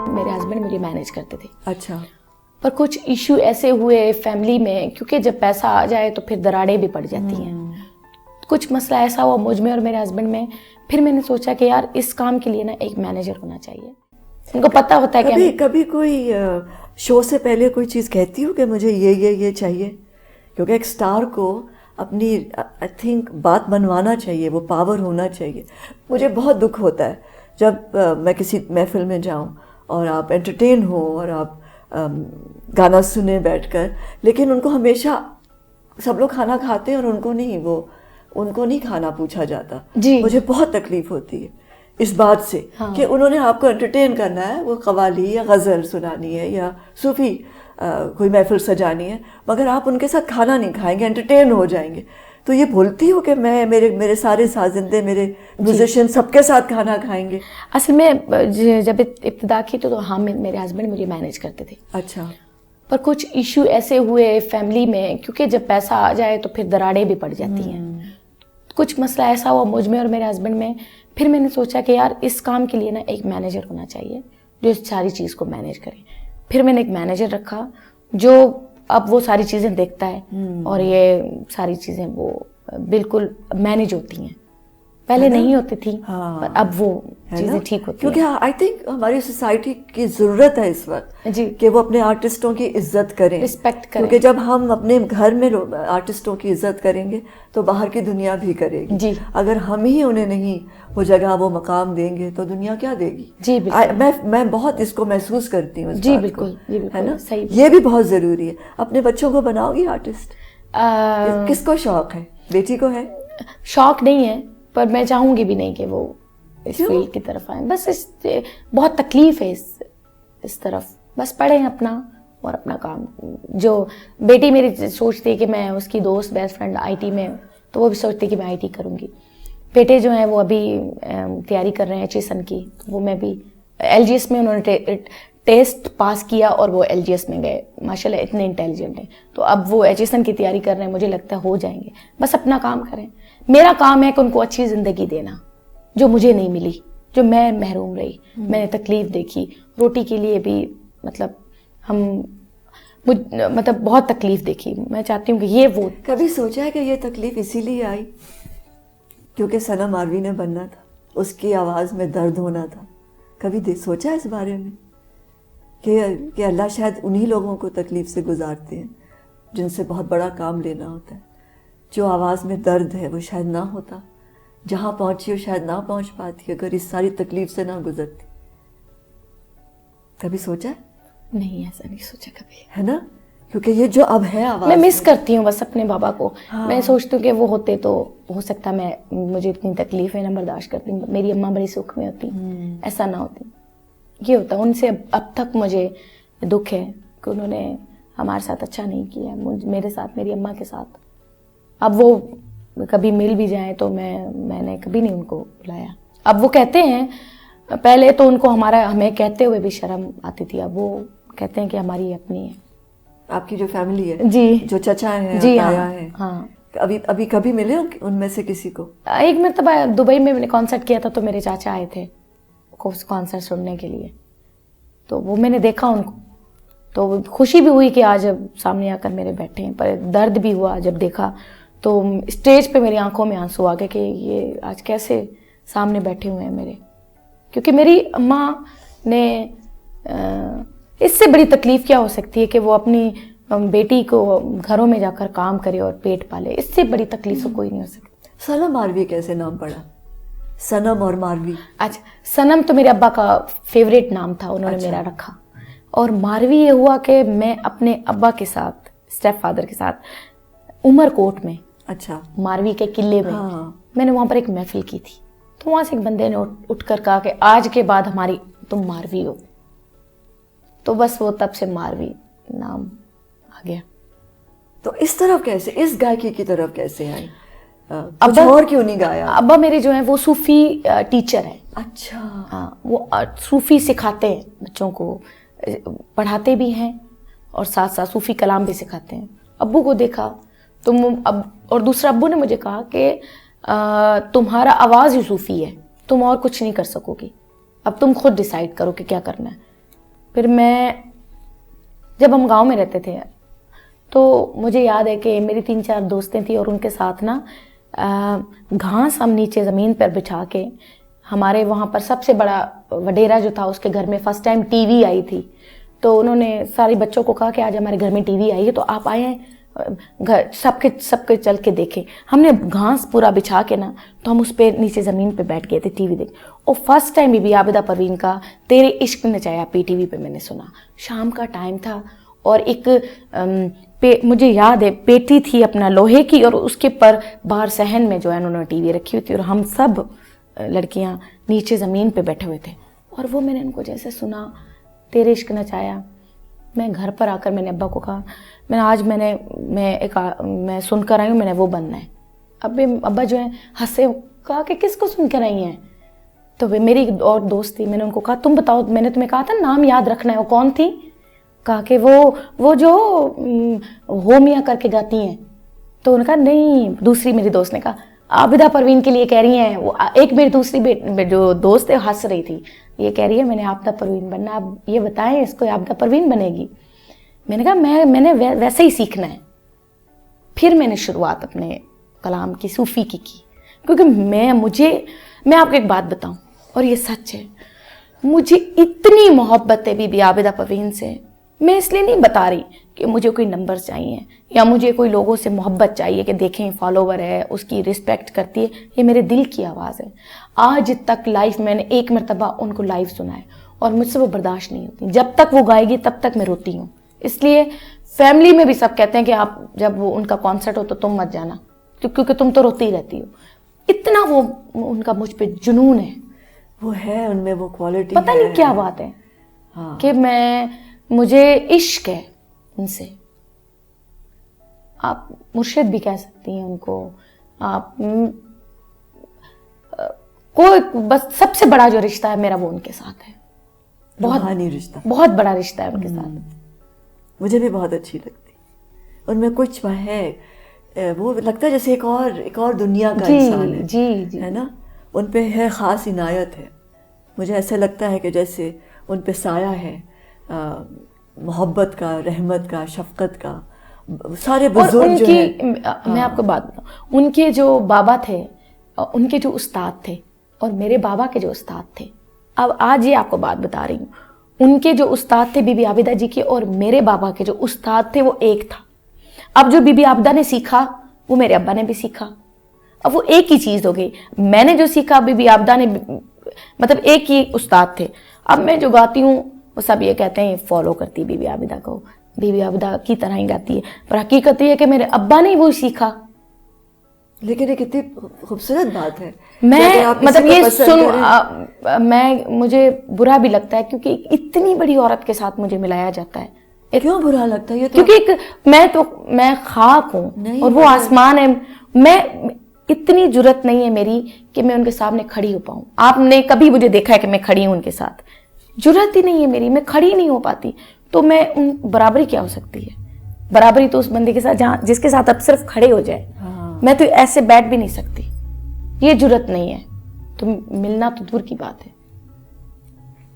میرے ہسبینڈ مجھے مینیج کرتے تھے. اچھا. پر کچھ ایشو ایسے ہوئے فیملی میں, کیونکہ جب پیسہ آ جائے تو پھر دراڑیں بھی پڑ جاتی ہیں. کچھ مسئلہ ایسا ہوا مجھ میں اور میرے ہسبینڈ میں. پھر میں نے سوچا کہ یار اس کام کے لیے نا ایک مینیجر ہونا چاہیے. ان کو پتہ ہوتا ہے کہ کبھی کوئی شو سے پہلے کوئی چیز کہتی ہو کہ مجھے یہ چاہیے, کیونکہ ایک سٹار کو اپنی آئی تھنک بات منوانا چاہیے, وہ پاور ہونا چاہیے. مجھے بہت دکھ ہوتا ہے جب میں کسی محفل میں جاؤں اور آپ انٹرٹین ہو اور آپ گانا سنیں بیٹھ کر, لیکن ان کو ہمیشہ سب لوگ کھانا کھاتے ہیں اور ان کو نہیں کھانا پوچھا جاتا. جی مجھے بہت تکلیف ہوتی ہے اس بات سے کہ انہوں نے آپ کو انٹرٹین کرنا ہے, وہ قوالی یا غزل سنانی ہے یا صوفی کوئی محفل سجانی ہے, مگر آپ ان کے ساتھ کھانا نہیں کھائیں گے, انٹرٹین ہو جائیں گے. تو یہ بھولتی ہو کہ میں میرے سارے سازندے, میرے میوزیشین سب کے ساتھ کھانا کھائیں گے. اصل میں جب ابتدا کی تو ہاں میرے ہسبینڈ مجھے مینیج کرتے تھے. اچھا. پر کچھ ایشو ایسے ہوئے فیملی میں, کیونکہ جب پیسہ آ جائے تو پھر دراڑیں بھی پڑ جاتی ہیں. کچھ مسئلہ ایسا ہوا مجھ میں اور میرے ہسبینڈ میں. پھر میں نے سوچا کہ یار اس کام کے لیے نا ایک مینیجر ہونا چاہیے جو اس ساری چیز کو مینیج کرے. پھر میں نے ایک مینیجر رکھا جو اب وہ ساری چیزیں دیکھتا ہے اور یہ ساری چیزیں وہ بالکل مینیج ہوتی ہیں. پہلے نہیں ہوتی تھی پر اب وہ چیزیں ٹھیک ہوتی ہیں. کیونکہ آئی تھنک ہماری سوسائٹی کی ضرورت ہے اس وقت کہ وہ اپنے آرٹسٹوں کی عزت کریں, رسپیکٹ کریں. کیونکہ جب ہم اپنے گھر میں آرٹسٹوں کی عزت کریں گے تو باہر کی دنیا بھی کرے گی. جی. اگر ہم ہی انہیں نہیں وہ جگہ وہ مقام دیں گے تو دنیا کیا دے گی. جی بالکل. میں بہت اس کو محسوس کرتی ہوں. جی بالکل, ہے نا, صحیح. یہ بھی بہت ضروری ہے. اپنے بچوں کو بناؤ گی آرٹسٹ؟ کس کو شوق ہے؟ بیٹی کو ہے؟ شوق نہیں ہے, پر میں چاہوں گی بھی نہیں کہ وہ اس فیلڈ کی طرف آئیں. بس بہت تکلیف ہے اس طرف. بس پڑھیں اپنا اور اپنا کام. جو بیٹی میری سوچتی ہے کہ میں اس کی دوست بیسٹ فرینڈ آئی ٹی میں, تو وہ بھی سوچتی ہے کہ میں آئی ٹی کروں گی. بیٹے جو ہیں وہ ابھی تیاری کر رہے ہیں HSN کی, وہ میں بھی LGS میں انہوں نے ٹیسٹ پاس کیا اور وہ LGS میں گئے. ماشاءاللہ اتنے انٹیلیجنٹ ہیں, تو اب وہ HSN کی تیاری کر رہے ہیں. مجھے لگتا ہے ہو جائیں گے. بس اپنا کام کریں. میرا کام ہے کہ ان کو اچھی زندگی دینا جو مجھے نہیں ملی, جو میں محروم رہی. میں نے تکلیف دیکھی روٹی کے لیے بھی, مطلب بہت تکلیف دیکھی. میں چاہتی ہوں کہ یہ وہ. کبھی سوچا ہے کہ یہ تکلیف اسی لیے آئی کیونکہ سنم آروی نے بننا تھا, اس کی آواز میں درد ہونا تھا؟ کبھی سوچا اس بارے میں کہ اللہ شاید انہی لوگوں کو تکلیف سے گزارتے ہیں جن سے بہت بڑا کام لینا ہوتا ہے. جو آواز میں درد ہے وہ شاید نہ ہوتا, جہاں پہنچی ہو شاید نہ پہنچ پاتی اگر اس ساری تکلیف سے نہ گزرتی. کبھی سوچا ہے؟ نہیں, ایسا نہیں سوچا کبھی. ہے نا, کیونکہ یہ جو اب ہے آواز, میں مس کرتی ہوں بس اپنے بابا کو. میں سوچتی ہوں کہ وہ ہوتے تو ہو سکتا مجھے اتنی تکلیفیں نہ برداشت کرتی. میری اماں بڑی سکھ میں ہوتی, ایسا نہ ہوتی. یہ ہوتا ان سے اب تک مجھے دکھ ہے کہ انہوں نے ہمارے ساتھ اچھا نہیں کیا, میرے ساتھ, میری اماں کے ساتھ. اب وہ کبھی مل بھی جائیں تو میں نے کبھی نہیں ان کو بلایا. اب وہ کہتے ہیں, پہلے تو ان کو ہمیں کہتے ہوئے بھی شرم آتی تھی, اب وہ کہتے ہیں کہ ہماری اپنی ہے. آپ کی جو فیملی ہے, جی, جو چچا ہیں, جی تایا ہیں, ہاں. ابھی کبھی ملے ان میں سے کسی کو؟ ایک مرتبہ دبئی میں نے کانسرٹ کیا تھا تو میرے چاچا آئے تھے کانسرٹ سننے کے لیے, تو وہ میں نے دیکھا ان کو. تو خوشی بھی ہوئی کہ آج سامنے آ کر میرے بیٹھے ہیں, پر درد بھی ہوا جب دیکھا تو اسٹیج پہ میری آنکھوں میں آنسو آ گئے کہ یہ آج کیسے سامنے بیٹھے ہوئے ہیں میرے. کیونکہ میری اماں نے اس سے بڑی تکلیف کیا ہو سکتی ہے کہ وہ اپنی بیٹی کو گھروں میں جا کر کام کرے اور پیٹ پالے, اس سے بڑی تکلیف کوئی نہیں ہو سکتی. صنم ماروی کیسے نام پڑا؟ صنم اور ماروی. اچھا, صنم تو میرے ابا کا فیوریٹ نام تھا, انہوں نے میرا رکھا. اور ماروی یہ ہوا کہ میں اپنے ابا کے ساتھ, اسٹیپ فادر کے ساتھ, عمر کوٹ میں, اچھا, ماروی کے قلعے میں, میں نے وہاں پر ایک محفل کی تھی. تو وہاں سے ایک بندے نے اٹھ کر کہا کہ آج کے بعد ہماری تم ماروی ہو. تو بس وہ تب سے ماروی نام آ گیا. تو اس طرف کیسے, اس گائکی کی طرف کیسے آئی؟ کچھ اور کیوں نہیں گایا؟ ابا میرے جو ہیں وہ صوفی ٹیچر ہیں. اچھا. ہاں, وہ صوفی سکھاتے ہیں بچوں کو, پڑھاتے بھی ہیں اور ساتھ ساتھ صوفی کلام بھی سکھاتے ہیں. ابو کو دیکھا تو اور دوسرا ابو نے مجھے کہا کہ تمہارا آواز ہی صوفی ہے, تم اور کچھ نہیں کر سکو گی, اب تم خود ڈیسائیڈ کرو کہ کیا کرنا ہے. پھر میں جب ہم گاؤں میں رہتے تھے تو مجھے یاد ہے کہ میری 3-4 دوستیں تھیں اور ان کے ساتھ نا گھاس ہم نیچے زمین پر بچھا کے, ہمارے وہاں پر سب سے بڑا وڈیرا جو تھا اس کے گھر میں فرسٹ ٹائم ٹی وی آئی تھی. تو انہوں نے سارے بچوں کو کہا کہ آج ہمارے گھر میں ٹی وی آئی ہے تو آپ آئے ہیں گھر, سب کے چل کے دیکھیں. ہم نے گھاس پورا بچھا کے نا تو ہم اس پہ نیچے زمین پہ بیٹھ گئے تھے ٹی وی دیکھ. اور first time Bibi Abida Parveen کا تیرے عشق نے چاہیا پی ٹی وی پہ میں نے سنا. شام کا ٹائم تھا اور ایک مجھے یاد ہے پیٹی تھی اپنا لوہے کی, اور اس کے پر باہر صحن میں جو ہے انہوں نے ٹی وی رکھی ہوئی تھی, اور ہم سب لڑکیاں نیچے زمین پہ بیٹھے ہوئے تھے. اور وہ میں نے ان کو جیسے سنا تیرے عشق نے چاہیا, میں گھر پر آ کر میں نے ابا کو کہا میں سن کر آئی ہوں, میں نے وہ بننا ہے. ابا جو ہے ہنسے, کہا کہ کس کو سن کر آئی ہیں؟ تو میری اور دوست تھی, میں نے ان کو کہا تم بتاؤ, میں نے تمہیں کہا تھا نام یاد رکھنا ہے. وہ کون تھی؟ کہا کہ وہ جو ہومیا کر کے گاتی ہیں. تو انہوں نے کہا نہیں, دوسری میری دوست نے کہا عابدہ پروین کے لیے کہہ رہی ہیں. وہ ایک میری دوسری جو دوست ہے ہنس رہی تھی, یہ کہہ رہی ہے میں نے عابدہ پروین بننا, آپ یہ بتائیں اس کو عابدہ پروین بنے گی؟ میں نے کہا میں نے ویسے ہی سیکھنا ہے. پھر میں نے شروعات اپنے کلام کی صوفی کی کیونکہ میں آپ کو ایک بات بتاؤں اور یہ سچ ہے, مجھے اتنی محبت ہے بی بی عابدہ پروین سے. میں اس لیے نہیں بتا رہی کہ مجھے کوئی نمبر چاہیے یا مجھے کوئی لوگوں سے محبت چاہیے کہ دیکھیں فالوور ہے, اس کی رسپیکٹ کرتی ہے. یہ میرے دل کی آواز ہے. آج تک لائف میں نے ایک مرتبہ ان کو لائیو سنا ہے اور مجھ سے وہ برداشت نہیں ہوتی. جب تک وہ گائے گی تب تک میں روتی ہوں. اس لیے فیملی میں بھی سب کہتے ہیں کہ آپ جب وہ ان کا کانسرٹ ہو تو تم مت جانا, کیونکہ تم تو روتی رہتی ہو. اتنا وہ ان کا مجھ پہ جنون ہے. وہ ہے ان میں وہ کوالٹی, پتہ نہیں کیا بات ہے کہ مجھے عشق ہے ان سے. آپ مرشد بھی کہہ سکتی ہیں ان کو, آپ کوئی بس سب سے بڑا جو رشتہ ہے میرا وہ ان کے ساتھ ہے. روحانی رشتہ, بہت بڑا رشتہ ہے ان کے ساتھ. مجھے بھی بہت اچھی لگتی ان میں. کچھ ہے وہ لگتا ہے جیسے ایک اور دنیا کا انسان ہے. جی ہے نا, ان پہ ہے خاص عنایت ہے. مجھے ایسا لگتا ہے کہ جیسے ان پہ سایہ ہے محبت کا, رحمت کا, شفقت کا. سارے بزرگ جو ہیں, میں آپ کو بات بتاؤں, ان کے جو بابا تھے, ان کے جو استاد تھے اور میرے بابا کے جو استاد تھے, اب آج یہ آپ کو بات بتا رہی ہوں, ان کے جو استاد تھے بی بی عابدہ جی کے اور میرے بابا کے جو استاد تھے وہ ایک تھا. اب جو بی بی عابدہ نے سیکھا وہ میرے ابا نے بھی سیکھا. اب وہ ایک ہی چیز ہو گئی. میں نے جو سیکھا بی بی عابدہ نے, مطلب ایک ہی استاد تھے. اب میں جو گاتی ہوں وہ سب یہ کہتے ہیں فالو کرتی بی بی عابدہ کو, بی بی عابدہ کی طرح ہی گاتی ہے. پر حقیقت یہ ہے کہ میرے ابا نے وہی سیکھا. لیکن یہ کتنی خوبصورت بات ہے. میں مطلب یہ مجھے برا بھی لگتا ہے کیونکہ اتنی بڑی عورت کے ساتھ مجھے ملایا جاتا ہے. کیوں برا لگتا ہے؟ کیونکہ میں خاک ہوں اور وہ آسمان ہے. میں اتنی جرت نہیں ہے میری کہ میں ان کے سامنے کھڑی ہو پاؤں. آپ نے کبھی مجھے دیکھا ہے کہ میں کھڑی ہوں ان کے ساتھ؟ جرت ہی نہیں ہے میری, میں کھڑی نہیں ہو پاتی. تو میں ان برابری کیا ہو سکتی ہے؟ برابری تو اس بندے کے ساتھ جس کے ساتھ اب صرف کھڑے ہو جائے. میں تو ایسے بیٹھ بھی نہیں سکتی, یہ جرت نہیں ہے. تو ملنا تو دور کی بات ہے.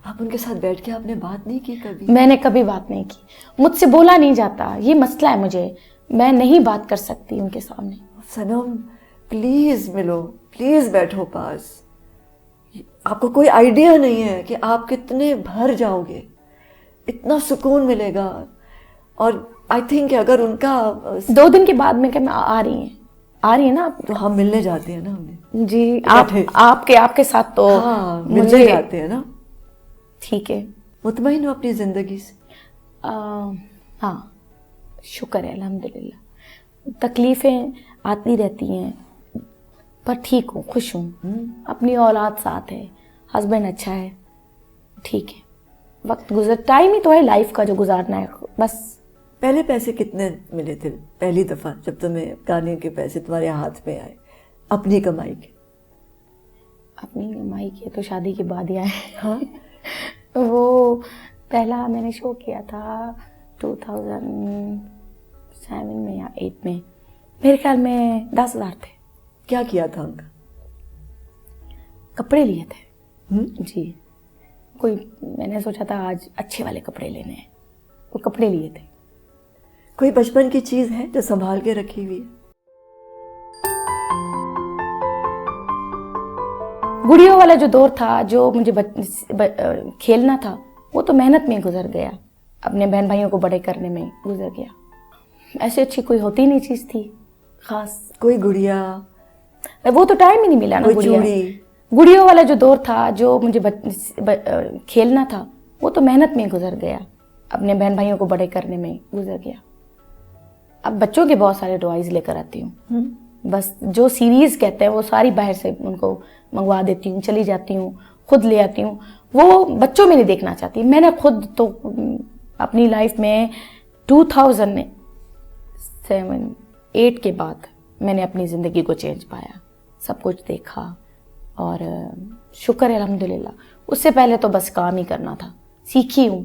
آپ ان کے ساتھ بیٹھ کے آپ نے بات نہیں کی کبھی؟ میں نے کبھی بات نہیں کی, مجھ سے بولا نہیں جاتا, یہ مسئلہ ہے مجھے, میں نہیں بات کر سکتی ان کے سامنے. صنم پلیز ملو, پلیز بیٹھو پاس. آپ کو کوئی آئیڈیا نہیں ہے کہ آپ کتنے بھر جاؤ گے, اتنا سکون ملے گا. اور آئی تھنک کہ اگر ان کا 2 دن کے بعد میں کہ میں آ رہی ہیں نا آپ, تو ہم ملنے جاتے ہیں نا ہمیں. جی آپ کے ساتھ تو ہاں ملنے جاتے ہیں نا. ٹھیک ہے. مطمئن ہو اپنی زندگی سے؟ ہاں شکر ہے الحمدللہ. تکلیفیں آتی رہتی ہیں پر ٹھیک ہوں, خوش ہوں. اپنی اولاد ساتھ ہے, ہسبینڈ اچھا ہے, ٹھیک ہے. وقت ٹائم ہی تو ہے لائف کا جو گزارنا ہے بس. پہلے پیسے کتنے ملے تھے پہلی دفعہ جب تمہیں گانے کے پیسے تمہارے ہاتھ میں آئے اپنی کمائی کے؟ اپنی کمائی کے تو شادی کے بعد ہی آئے. ہاں وہ پہلا میں نے شو کیا تھا 2007 میں یا 8 میں, میرے خیال میں 10,000 تھے. کیا کیا تھا ان کا؟ کپڑے لیے تھے جی. کوئی میں نے سوچا تھا آج اچھے والے کپڑے لینے ہیں, وہ کپڑے لیے تھے. کوئی بچپن کی چیز ہے جو سنبھال کے رکھی ہوئی ہے؟ گڑیوں والا جو دور تھا جو مجھے کھیلنا تھا وہ تو محنت میں گزر گیا, اپنے بہن بھائیوں کو بڑے کرنے میں گزر گیا. ایسے اچھی کوئی ہوتی نہیں چیز تھی خاص. کوئی گڑیا؟ وہ تو ٹائم ہی نہیں ملا نا. کوئی چوڑی؟ گڑیوں والا جو دور تھا جو مجھے کھیلنا تھا وہ تو محنت میں گزر گیا, اپنے بہن بھائیوں کو بڑے کرنے میں گزر گیا. اب بچوں کے بہت سارے ٹوائز لے کر آتی ہوں, بس جو سیریز کہتے ہیں وہ ساری باہر سے ان کو منگوا دیتی ہوں, چلی جاتی ہوں, خود لے آتی ہوں. وہ بچوں میں نہیں دیکھنا چاہتی. میں نے خود تو اپنی لائف میں 2007-8 کے بعد میں نے اپنی زندگی کو چینج پایا, سب کچھ دیکھا اور شکر ہے الحمدللہ. اس سے پہلے تو بس کام ہی کرنا تھا, سیکھی ہوں.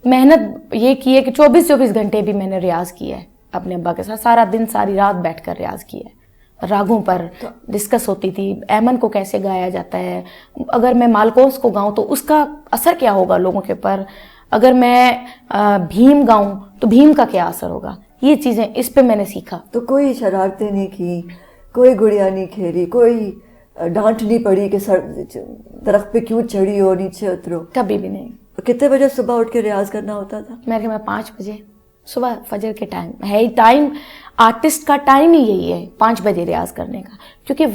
محنت یہ کی ہے کہ 24 گھنٹے بھی میں نے ریاض کیا ہے اپنے ابا کے ساتھ, سارا دن ساری رات بیٹھ کر ریاض کیا ہے. راگوں پر ڈسکس ہوتی تھی, ایمن کو کیسے گایا جاتا ہے, اگر میں مالکوس کو گاؤں تو اس کا اثر کیا ہوگا لوگوں کے اوپر, اگر میں بھیم گاؤں تو بھیم کا کیا اثر ہوگا. یہ چیزیں اس پہ میں نے سیکھا. تو کوئی شرارتیں نہیں کی, کوئی گڑیا نہیں کھیلی, کوئی ڈانٹ نہیں پڑی کہ درخت پہ کیوں چڑھی ہو, نیچے اترو؟ کبھی بھی نہیں. کتنے بجے صبح اٹھ کے ریاض کرنا ہوتا تھا؟ میرے میں 5 بجے صبح فجر کے ٹائم ہے. ٹائم آرٹسٹ کا ٹائم ہی یہی ہے 5 بجے ریاض کرنے کا, کیونکہ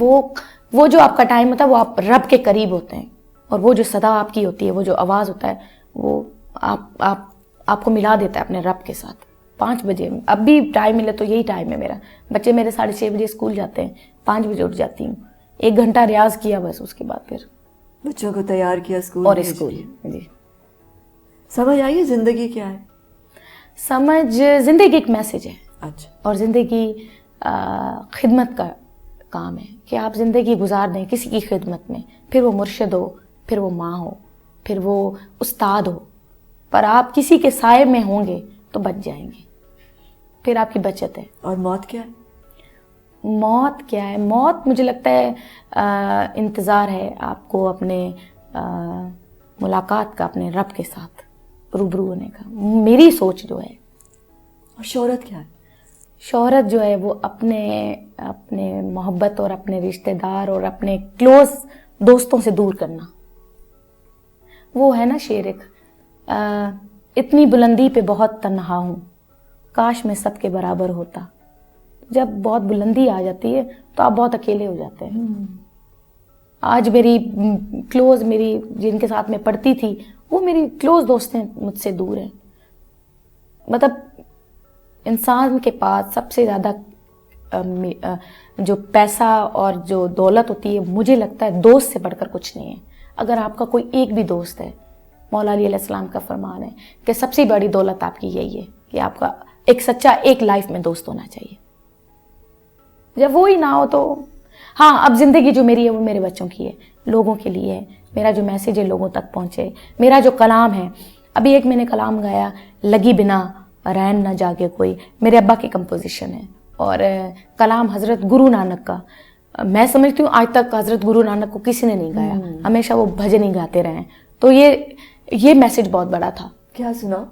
وہ جو آپ کا ٹائم ہوتا ہے وہ آپ رب کے قریب ہوتے ہیں, اور وہ جو صدا آپ کی ہوتی ہے, وہ جو آواز ہوتا ہے, وہ آپ کو ملا دیتا ہے اپنے رب کے ساتھ. 5 بجے اب بھی ٹائم ملے تو یہی ٹائم ہے میرا. بچے میرے 6:30 بجے اسکول جاتے ہیں, 5 بجے اٹھ جاتی ہوں, 1 گھنٹہ ریاض کیا بس, اس کے بعد پھر بچوں کو تیار کیا اسکول اور اسکول. جی سمجھ آئیے زندگی کیا ہے؟ سمجھ زندگی ایک میسج ہے. اچھا. اور زندگی خدمت کا کام ہے کہ آپ زندگی گزار دیں کسی کی خدمت میں, پھر وہ مرشد ہو, پھر وہ ماں ہو, پھر وہ استاد ہو, پر آپ کسی کے سائے میں ہوں گے تو بچ جائیں گے, پھر آپ کی بچت ہے. اور موت کیا ہے؟ موت کیا ہے؟ موت مجھے لگتا ہے انتظار ہے آپ کو اپنے ملاقات کا اپنے رب کے ساتھ روبرو ہونے کا, میری سوچ جو ہے. اور شہرت کیا ہے؟ شہرت جو ہے وہ اپنے محبت اور اپنے رشتہ دار اور اپنے کلوز دوستوں سے دور کرنا. وہ ہے نا شعر ایک, اتنی بلندی پہ بہت تنہا ہوں, کاش میں سب کے برابر ہوتا. جب بہت بلندی آ جاتی ہے تو آپ بہت اکیلے ہو جاتے ہیں. آج میری کلوز, میری جن کے ساتھ میں پڑھتی تھی, وہ میری کلوز دوست ہیں, مجھ سے دور ہیں. مطلب انسان کے پاس سب سے زیادہ جو پیسہ اور جو دولت ہوتی ہے, مجھے لگتا ہے دوست سے بڑھ کر کچھ نہیں ہے. اگر آپ کا کوئی ایک بھی دوست ہے, مولا علی علیہ السلام کا فرمان ہے کہ سب سے بڑی دولت آپ کی یہی ہے کہ آپ کا ایک سچا ایک لائف میں دوست ہونا چاہیے. جب وہی نہ ہو تو ہاں, اب زندگی جو میری ہے وہ میرے بچوں کی ہے, لوگوں کے لیے ہے. میرا جو میسیج ہے لوگوں تک پہنچے, میرا جو کلام ہے. ابھی ایک میں نے کلام گایا, لگی بنا رین نہ جاگے کوئی, میرے ابا کی کمپوزیشن ہے, اور کلام حضرت گرو نانک کا. میں سمجھتی ہوں آج تک حضرت گرو نانک کو کسی نے نہیں گایا, ہمیشہ وہ بھجن ہی گاتے رہے. تو یہ میسج بہت بڑا تھا. کیا سنا؟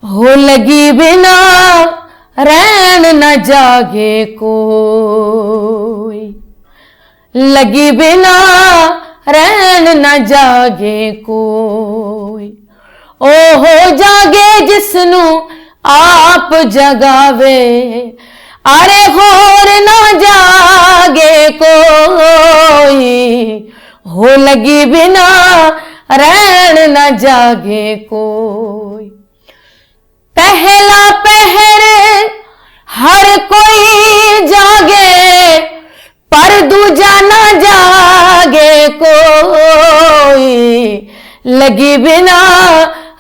ہو لگی بنا رین نہ جاگے کوئی, لگی بنا رین نہ جاگے کوئی, او ہو جاگے جسنو آپ جگاوے, ارے ہور نہ جاگے کوئی, ہو لگی بنا رین نہ جاگے کوئی. پہلا پہر ہر کوئی جاگے پر دوجا نہ جاگے کوئی, لگی بنا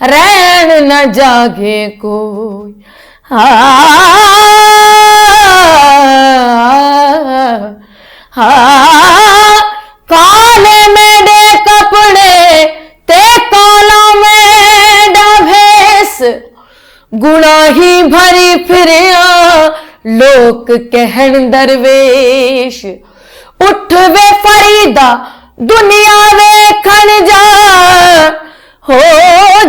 رین نہ جاگے کوئی. کالے میرے کپڑے تے کالا میرا بھیس, گناہی بھری پھریا لوک کہن درویش, اٹھ وے فریدا دنیا ویکھن جا, ہو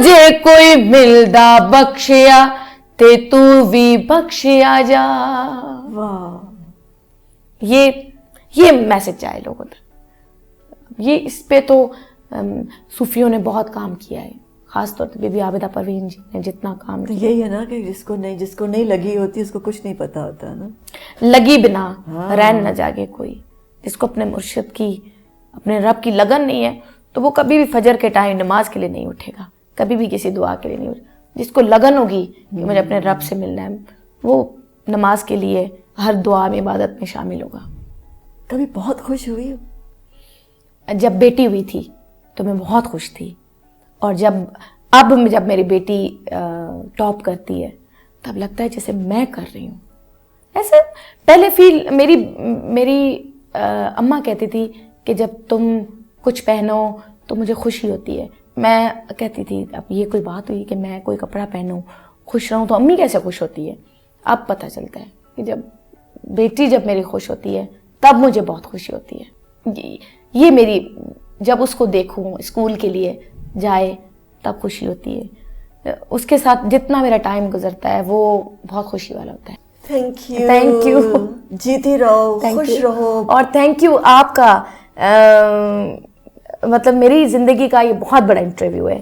جے کوئی ملدا بخشیا تے تو بھی بخشیا جا. واہ, یہ میسج آئے لوگوں تک. یہ اس پہ تو صوفیوں نے بہت کام کیا ہے, خاص طور پہ بی بی عابدہ پروین جی نے جتنا کام کیا. یہی ہے نا کہ جس کو نہیں لگی ہوتی اس کو کچھ نہیں پتا ہوتا نا. لگی بنا رین نہ جاگے کوئی, جس کو اپنے مرشد کی, اپنے رب کی لگن نہیں ہے تو وہ کبھی بھی فجر کے ٹائم نماز کے لیے نہیں اٹھے گا, کبھی بھی کسی دعا کے لیے نہیں اٹھے. جس کو لگن ہوگی کہ مجھے اپنے رب سے ملنا ہے, وہ نماز کے لیے ہر دعا میں عبادت میں شامل ہوگا. کبھی بہت خوش ہوئی؟ جب بیٹی ہوئی تھی تو میں بہت خوش تھی, اور جب میری بیٹی ٹاپ کرتی ہے تب لگتا ہے جیسے میں کر رہی ہوں. ایسے پہلے فیل میری اماں کہتی تھی کہ جب تم کچھ پہنو تو مجھے خوشی ہوتی ہے. میں کہتی تھی اب یہ کوئی بات ہوئی کہ میں کوئی کپڑا پہنوں خوش رہوں تو امی کیسے خوش ہوتی ہے. اب پتہ چلتا ہے کہ جب بیٹی میری خوش ہوتی ہے تب مجھے بہت خوشی ہوتی ہے. یہ میری, جب اس کو دیکھوں اسکول کے لیے جائے تب خوشی ہوتی ہے. اس کے ساتھ جتنا میرا ٹائم گزرتا ہے وہ بہت خوشی والا ہوتا ہے. Thank you. جیتی رہو, خوش رہو. اور تھینک یو آپ کا, مطلب میری زندگی کا یہ بہت بڑا انٹرویو ہے.